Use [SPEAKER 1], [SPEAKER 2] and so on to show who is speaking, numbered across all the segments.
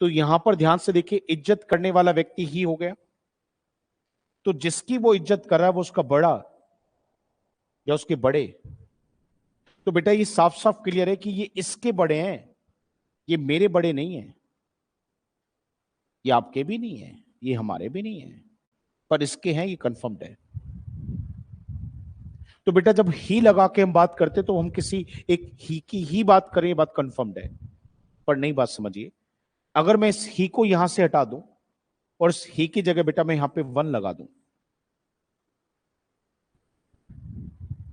[SPEAKER 1] तो यहां पर ध्यान से देखिए, इज्जत करने वाला व्यक्ति ही हो गया। तो जिसकी वो इज्जत कर रहा है वो उसका बड़ा या उसके बड़े। तो बेटा ये साफ साफ क्लियर है कि ये इसके बड़े हैं, ये मेरे बड़े नहीं है, ये आपके भी नहीं है, ये हमारे भी नहीं है, पर इसके हैं, ये कंफर्म्ड है। तो बेटा जब ही लगा के हम बात करते तो हम किसी एक ही की ही बात करें, ये बात कंफर्म्ड है। पर नहीं, बात समझिए, अगर मैं इस ही को यहां से हटा दूं और इस ही की जगह बेटा मैं यहां पे वन लगा दूं,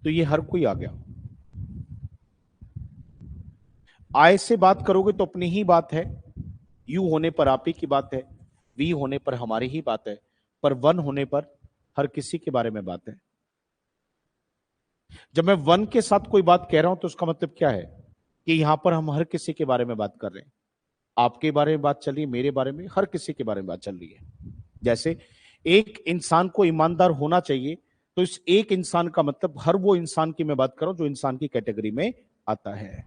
[SPEAKER 1] तो ये हर कोई आ गया। आय से बात करोगे तो अपनी ही बात है, यू होने पर आप ही की बात है, वी होने पर हमारी ही बात है, पर वन होने पर हर किसी के बारे में बात है। जब मैं वन के साथ कोई बात कह रहा हूं तो उसका मतलब क्या है कि यहां पर हम हर किसी के बारे में बात कर रहे हैं। आपके बारे में बात चल रही है, मेरे बारे में, हर किसी के बारे में बात चल रही है। जैसे एक इंसान को ईमानदार होना चाहिए, तो इस एक इंसान का मतलब हर वो इंसान की मैं बात कर रहा हूं जो इंसान की कैटेगरी में आता है।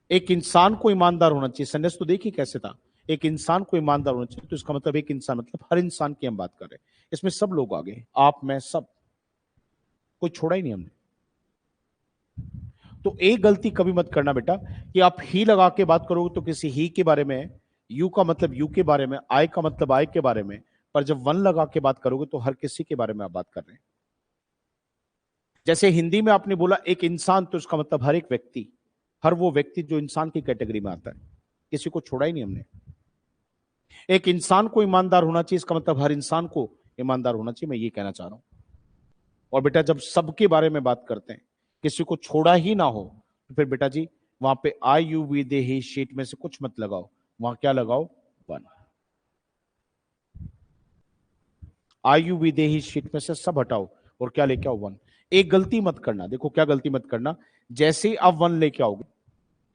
[SPEAKER 1] एक इंसान को ईमानदार होना चाहिए, सेंटेंस तो देखिए कैसे था, एक इंसान को ईमानदार होना चाहिए, तो इसका मतलब एक इंसान मतलब हर इंसान की हम बात कर रहे हैं। इसमें सब लोग आ गए, आप मैं सब, कोई छोड़ा ही नहीं हमने। तो एक गलती कभी मत करना बेटा कि आप ही लगा के बात करोगे तो किसी ही के बारे में, यू का मतलब यू के बारे में, आई का मतलब आई के बारे में, पर जब वन लगा के बात करोगे तो हर किसी के बारे में आप बात कर रहे हैं। जैसे हिंदी में आपने बोला एक इंसान, तो इसका मतलब हर एक व्यक्ति, हर वो व्यक्ति जो इंसान की कैटेगरी में आता है, किसी को छोड़ा ही नहीं हमने। एक इंसान को ईमानदार होना चाहिए, इसका मतलब हर इंसान को ईमानदार होना चाहिए, मैं ये कहना चाह रहा हूं। और बेटा जब सबके बारे में बात करते हैं, किसी को छोड़ा ही ना हो, तो फिर बेटा जी वहां पे आई यू वी दे ही शीट में से कुछ मत लगाओ, वहां क्या लगाओ, वन। आई यू वी दे ही शीट में से सब हटाओ और क्या लेके आओ, वन। एक गलती मत करना, देखो क्या गलती मत करना, जैसे ही आप वन लेके आओगे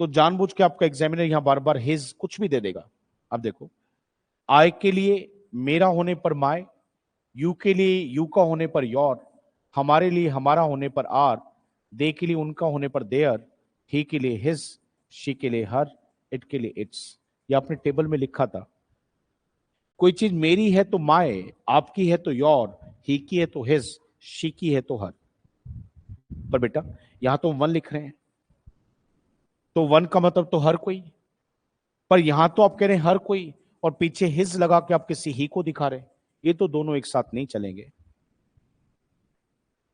[SPEAKER 1] तो जानबूझ के आपका एग्जामिनर यहां बार बार हिज कुछ भी दे देगा। अब देखो, आई के लिए मेरा होने पर माय, यू के लिए यू का होने पर योर, हमारे लिए हमारा होने पर आर, दे के लिए उनका होने पर देयर, ही के लिए हिज, शी के लिए हर, इट के लिए इट्स। ये आपने टेबल में लिखा था। कोई चीज मेरी है तो माय, आपकी है तो योर, ही की है तो हिज, शी की है तो हर। पर बेटा यहां तो वन लिख रहे हैं, तो वन का मतलब तो हर कोई, पर यहां तो आप कह रहे हैं हर कोई और पीछे हिज लगा के आप किसी ही को दिखा रहे हैं। ये तो दोनों एक साथ नहीं चलेंगे।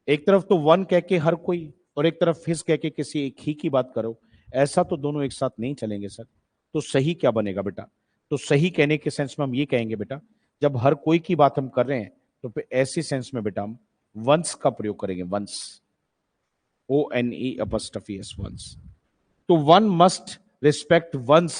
[SPEAKER 1] एक तरफ तो वन कह के हर कोई और एक तरफ हिज कह के किसी एक ही की बात करो, ऐसा तो दोनों एक साथ नहीं चलेंगे सर। तो सही क्या बनेगा बेटा, तो सही कहने के सेंस में हम ये कहेंगे बेटा, जब हर कोई की बात हम कर रहे हैं तो फिर ऐसी सेंस में बेटा हम वंस का प्रयोग करेंगे, one's, O N E apostrophe S, one's. तो वन मस्ट रिस्पेक्ट वंस